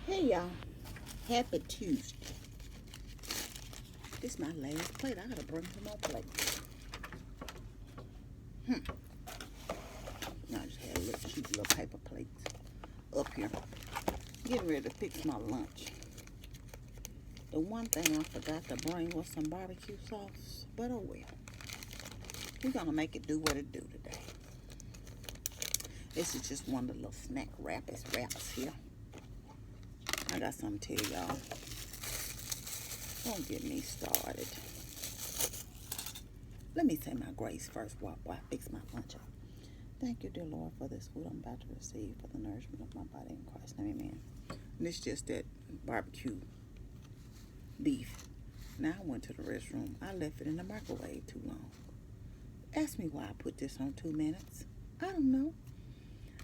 Hey y'all, happy Tuesday. This is my last plate. I gotta bring some more plates. I just had a little cheap little paper plates up here. Getting ready to fix my lunch. The one thing I forgot to bring was some barbecue sauce, but oh well. We're gonna make it do what it do today. This is just one of the little snack wraps here. I got something to tell y'all. Don't get me started. Let me say my grace first while I fix my lunch up. Thank you, dear Lord, for this food I'm about to receive for the nourishment of my body in Christ. Amen. And it's just that barbecue beef. Now I went to the restroom. I left it in the microwave too long. Ask me why I put this on 2 minutes. I don't know.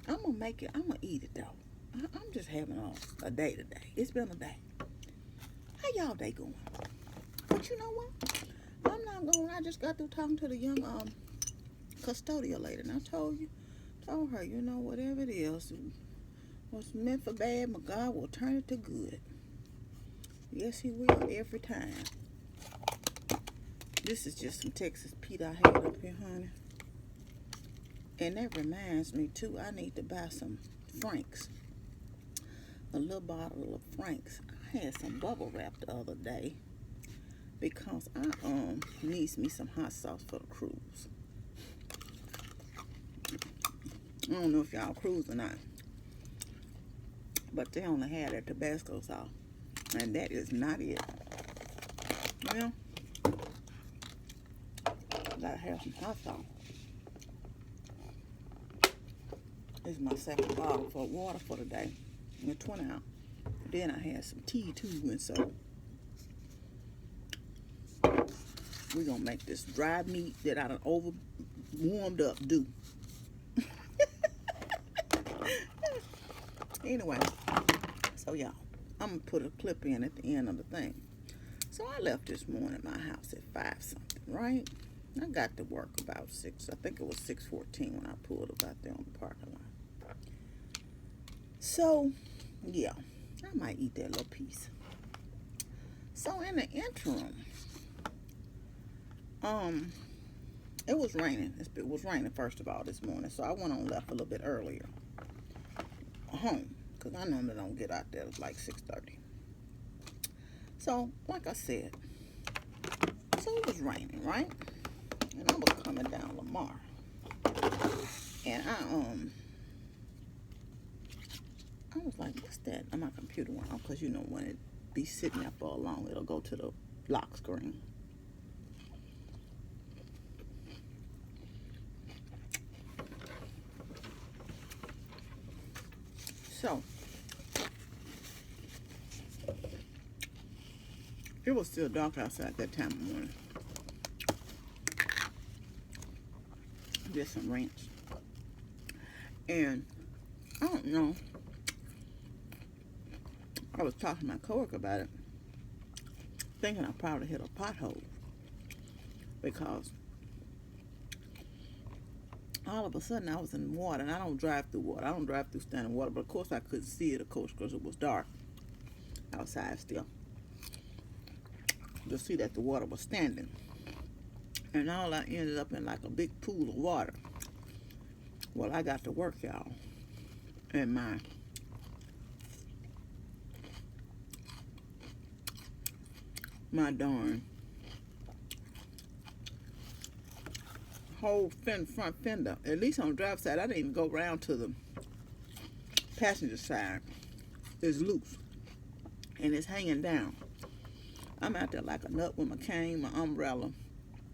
I'm going to make it. I'm going to eat it, though. I'm just having a day today. It's been a day. How y'all day going? But you know what? I'm not going. I just got through talking to the young custodial lady. And I told her, you know, whatever it is, what's meant for bad, my God will turn it to good. Yes, he will every time. This is just some Texas Pete I had up here, honey. And that reminds me, too, I need to buy some Franks. A little bottle of Franks. I had some bubble wrap the other day because I needs me some hot sauce for the cruise. I don't know if y'all cruise or not, but they only had their Tabasco sauce, and that is not it. Well, gotta have some hot sauce. This is my second bottle for water for the day. It's 20 ounce. Then I had some tea too, and so we're gonna make this dried meat that I done over warmed up do. Anyway, so y'all, I'm gonna put a clip in at the end of the thing. So I left this morning at my house at 5 something, right? I got to work about 6. I think it was 6:14 when I pulled up out there on the parking lot. So, yeah, I might eat that little piece. So in the interim, it was raining. It was raining first of all this morning, so I went on left a little bit earlier home because I normally don't get out there like 6:30. So, like I said, so it was raining, right? And I was coming down Lamar, and I was like, what's that? And my computer went off because you know when it be sitting there for long, it'll go to the lock screen. So it was still dark outside that time of morning. Just some ranch. And I don't know. I was talking to my coworker about it, thinking I probably hit a pothole because all of a sudden I was in water, and I don't drive through water. I don't drive through standing water, but of course I couldn't see it, of course, because it was dark outside still. To see that the water was standing, and all I ended up in like a big pool of water. Well, I got to work, y'all, and my darn whole front fender, at least on the driver's side, I didn't even go around to the passenger side, is loose and it's hanging down. I'm out there like a nut with my cane, my umbrella,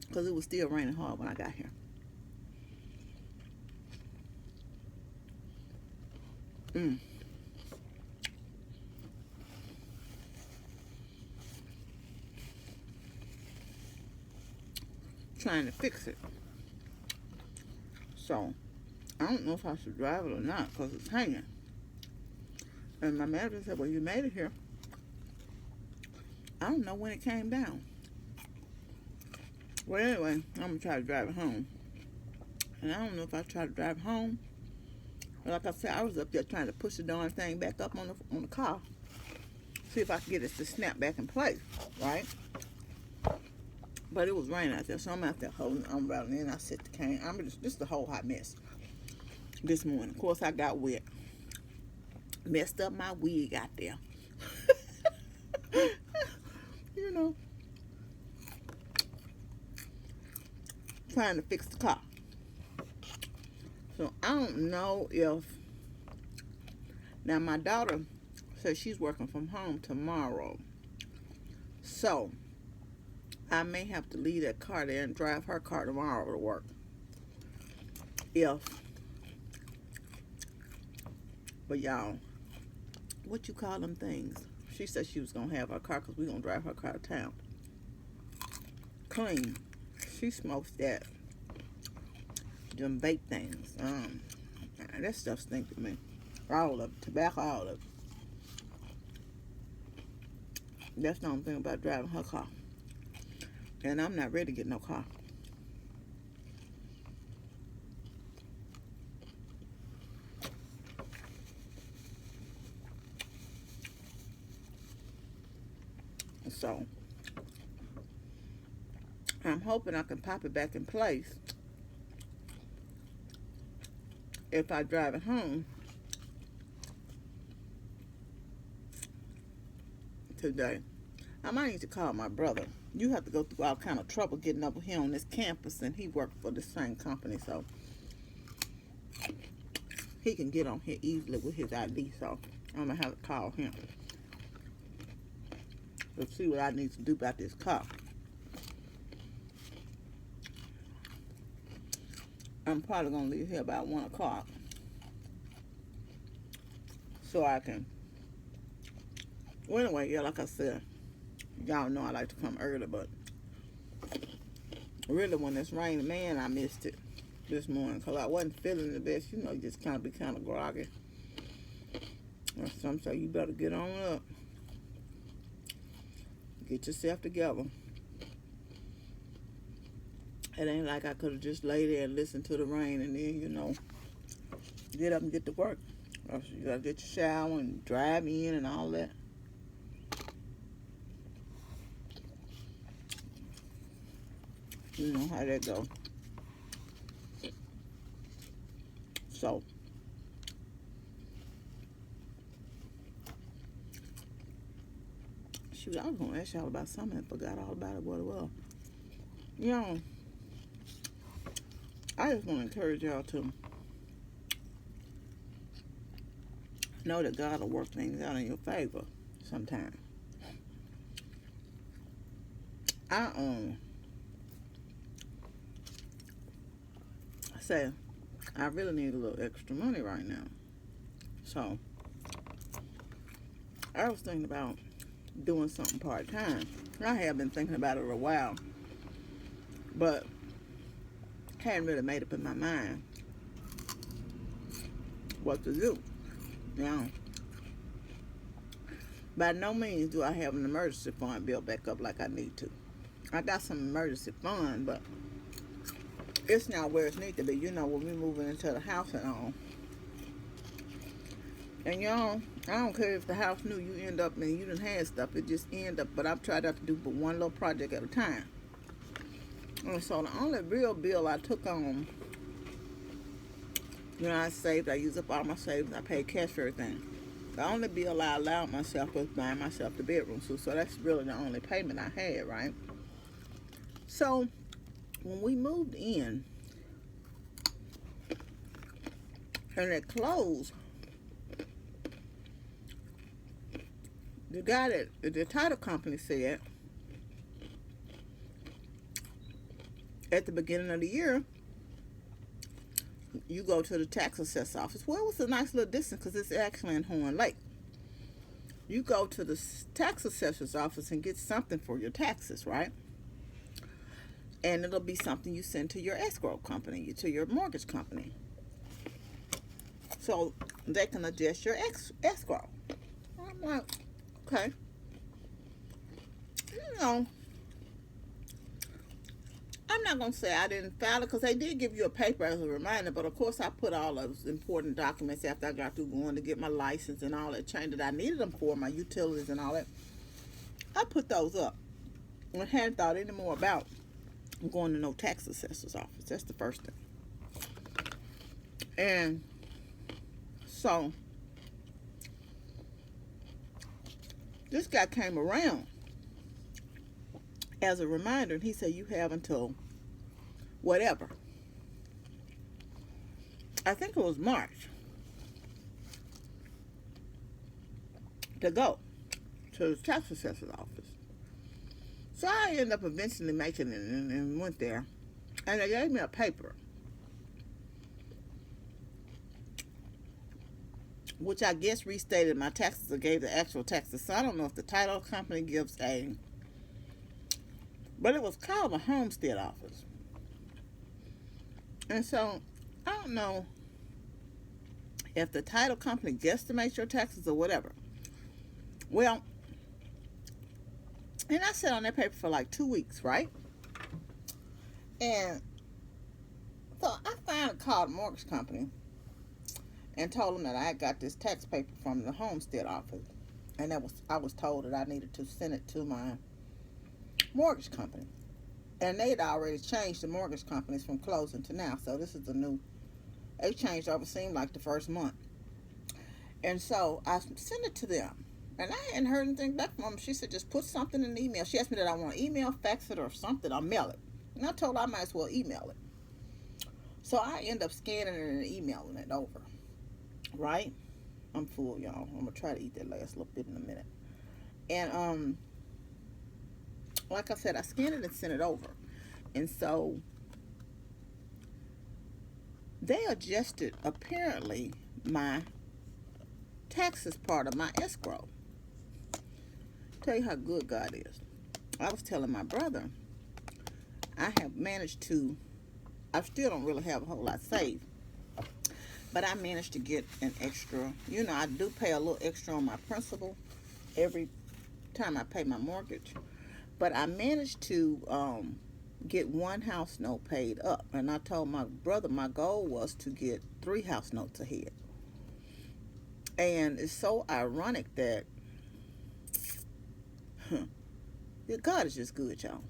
because it was still raining hard when I got here. Trying to fix it. So I don't know if I should drive it or not because it's hanging. And my manager said, well, you made it here. I don't know when it came down. Well, anyway, I'm going to try to drive it home. And I don't know if I try to drive home. But like I said, I was up there trying to push the darn thing back up on the car. see if I can get it to snap back in place, right? But it was raining out there, so I'm out there holding the umbrella, and then I set the cane. Just a whole hot mess this morning. Of course, I got wet. Messed up my wig out there. You know, trying to fix the car. So I don't know if, now my daughter says she's working from home tomorrow. So I may have to leave that car there and drive her car tomorrow to work. But y'all, what you call them things? She said she was going to have her car because we're going to drive her car to town. Clean. She smokes that. Them vape things. That stuff stinks to me. All of it. Tobacco, all of it. That's the only thing about driving her car. And I'm not ready to get no car. So I'm hoping I can pop it back in place if I drive it home today. I might need to call my brother. You have to go through all kind of trouble getting up here on this campus, and he worked for the same company, so he can get on here easily with his ID. So I'm gonna have to call him. Let's see what I need to do about this car. I'm probably going to leave here about 1 o'clock. So I can... Well, anyway, yeah, like I said, y'all know I like to come early, but really when it's raining, man, I missed it this morning because I wasn't feeling the best. You know, you just kind of be kind of groggy. Or some say you better get on up. Get yourself together. It ain't like I could have just lay there and listened to the rain and then, you know, get up and get to work. You gotta get your shower and drive in and all that. You know how that go. So, shoot, I was going to ask y'all about something and forgot all about it, what it was. You know, I just want to encourage y'all to know that God will work things out in your favor sometime. I say I really need a little extra money right now. So, I was thinking about doing something part-time. I have been thinking about it a while, but hadn't really made up in my mind what to do. Now, by no means do I have an emergency fund built back up like I need to. I got some emergency fund, but it's not where it needs to be. You know, when we moving into the house and all. And y'all, I don't care if the house new, you end up and you done had stuff. It just end up, but I've tried not to do but one little project at a time. And so the only real bill I took on, you know, I saved, I used up all my savings, I paid cash for everything. The only bill I allowed myself was buying myself the bedroom suite. So that's really the only payment I had, right? So when we moved in, and it closed, the guy that the title company said at the beginning of the year, you go to the tax assessor office. Well, it was a nice little distance because it's actually in Horn Lake. You go to the tax assessor's office and get something for your taxes, right? And it'll be something you send to your escrow company, to your mortgage company. So they can adjust your escrow. I'm like, okay. You know, I'm not going to say I didn't file it because they did give you a paper as a reminder, but of course I put all those important documents after I got through going to get my license and all that change that I needed them for, my utilities and all that. I put those up and hadn't thought any more about going to no tax assessor's office. That's the first thing. And so this guy came around as a reminder, and he said, you have until whatever. I think it was March to go to the tax assessor's office. So I ended up eventually making it and went there. And they gave me a paper, which I guess restated my taxes or gave the actual taxes. So I don't know if the title company gives a, but it was called a homestead office. And so I don't know if the title company guesstimates your taxes or whatever. Well, and I sat on that paper for like 2 weeks, right? And so I finally called the mortgage company and told them that I got this tax paper from the homestead office. And I was told that I needed to send it to my mortgage company. And they'd already changed the mortgage companies from closing to now. So this is a new, they changed over, seemed like the first month. And so I sent it to them. And I hadn't heard anything back from them. She said, just put something in the email. She asked me that I want to email, fax it, or something, or mail it. And I told her I might as well email it. So I end up scanning it and emailing it over. Right? I'm full, y'all. I'm going to try to eat that last little bit in a minute. And, like I said, I scanned it and sent it over. And so they adjusted, apparently, my taxes part of my escrow. Tell you how good God is. I was telling my brother, I have managed to, I still don't really have a whole lot saved, but I managed to get an extra, I do pay a little extra on my principal every time I pay my mortgage, but I managed to get one house note paid up, and I told my brother my goal was to get 3 house notes ahead. And it's so ironic that God is just good, y'all.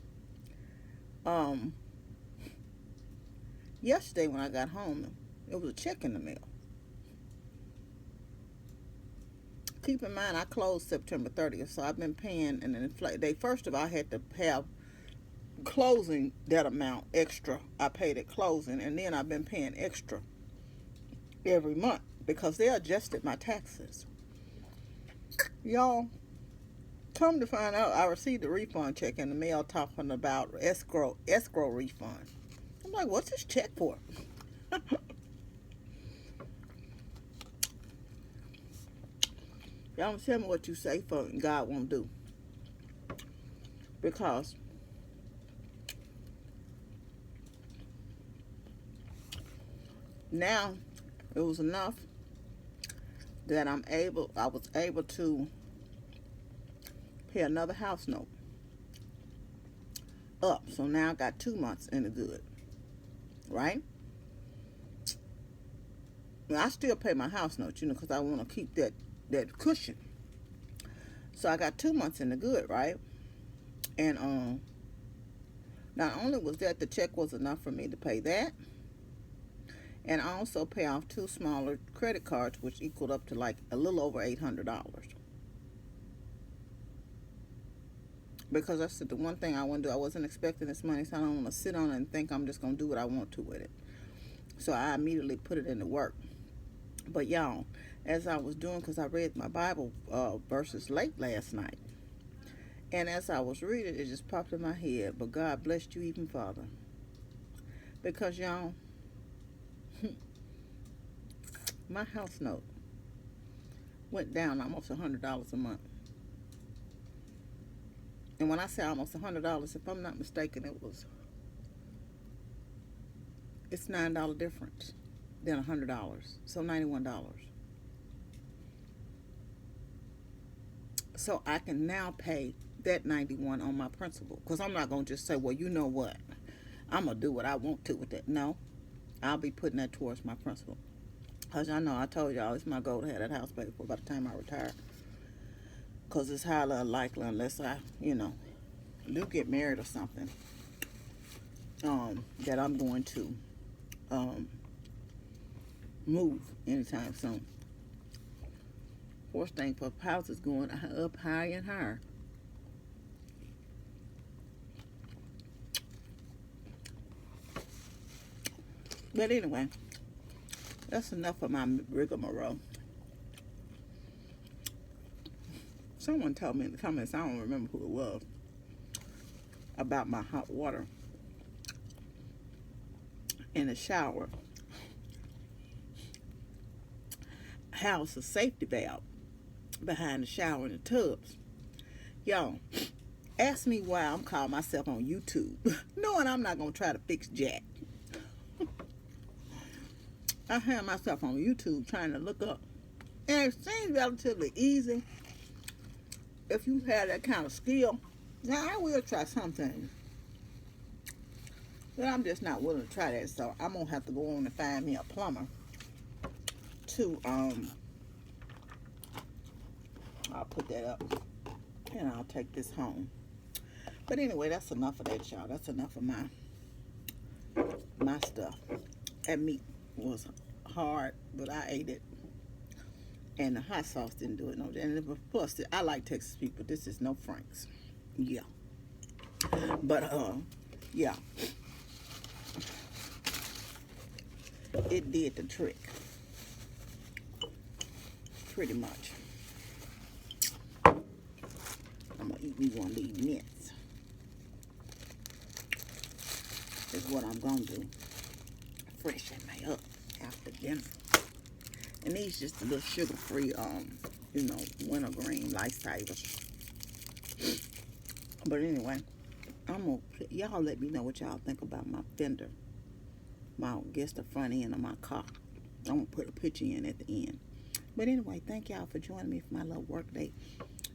Yesterday when I got home, it was a check in the mail. Keep in mind, I closed September 30th, so I've been paying they first of all had to have closing that amount extra. I paid at closing, and then I've been paying extra every month because they adjusted my taxes. Y'all, come to find out, I received a refund check in the mail talking about escrow refund. I'm like, what's this check for? Y'all don't tell me what you say for God won't do. Because now it was enough that I was able to pay another house note up. So now I got 2 months in the good, right? I still pay my house note, because I want to keep that cushion. So I got 2 months in the good, right? And not only was that, the check was enough for me to pay that, and I also pay off 2 smaller credit cards, which equaled up to like a little over $800. Because I said the one thing I want to do, I wasn't expecting this money, so I don't want to sit on it and think I'm just going to do what I want to with it. So I immediately put it into work. But y'all, as I was doing, because I read my Bible verses late last night, and as I was reading, it just popped in my head, but God blessed you even farther. Because y'all, my house note went down almost $100 a month. And when I say almost $100, if I'm not mistaken, it's $9 difference than $100. So $91. So I can now pay that $91 on my principal. Because I'm not going to just say, well, you know what? I'm going to do what I want to with it. No, I'll be putting that towards my principal. Because I know I told y'all it's my goal to have that house paid for by the time I retire. Because it's highly unlikely unless I, do get married or something, that I'm going to move anytime soon. Worst thing for houses going up higher and higher. But anyway, that's enough of my rigmarole. Someone told me in the comments, I don't remember who it was, about my hot water in the shower. House a safety valve behind the shower in the tubs. Y'all, ask me why I'm calling myself on YouTube, knowing I'm not going to try to fix jack. I have myself on YouTube trying to look up. And it seems relatively easy if you have that kind of skill. Now, I will try some things, but I'm just not willing to try that. So I'm going to have to go on and find me a plumber to, I'll put that up and I'll take this home. But anyway, that's enough of that, y'all. That's enough of my stuff. That meat was hard, but I ate it. And the hot sauce didn't do it. No, and plus, I like Texas people. This is no Franks. Yeah. But, yeah. It did the trick. Pretty much. I'm going to eat me one of these mints. Is what I'm going to do. Freshen me up after dinner. And these just a little sugar-free, wintergreen lifesavers. But anyway, y'all let me know what y'all think about my fender. I guess the front end of my car. I'm going to put a picture in at the end. But anyway, thank y'all for joining me for my little work day.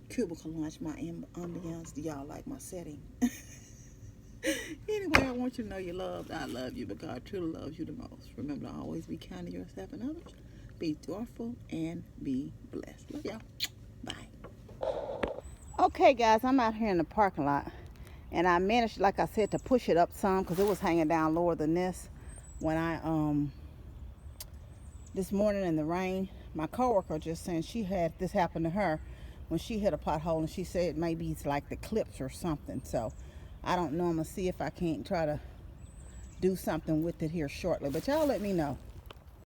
Cubicle lunch, my ambiance. Do y'all like my setting? Anyway, I want you to know you're loved. I love you, but God truly loves you the most. Remember to always be kind to yourself and others. Be joyful and be blessed. Love y'all. Bye. Okay, guys, I'm out here in the parking lot. And I managed, like I said, to push it up some because it was hanging down lower than this. When I, this morning in the rain, my coworker just saying she had this happen to her when she hit a pothole, and she said maybe it's like the clips or something. So I don't know. I'm going to see if I can't try to do something with it here shortly. But y'all let me know.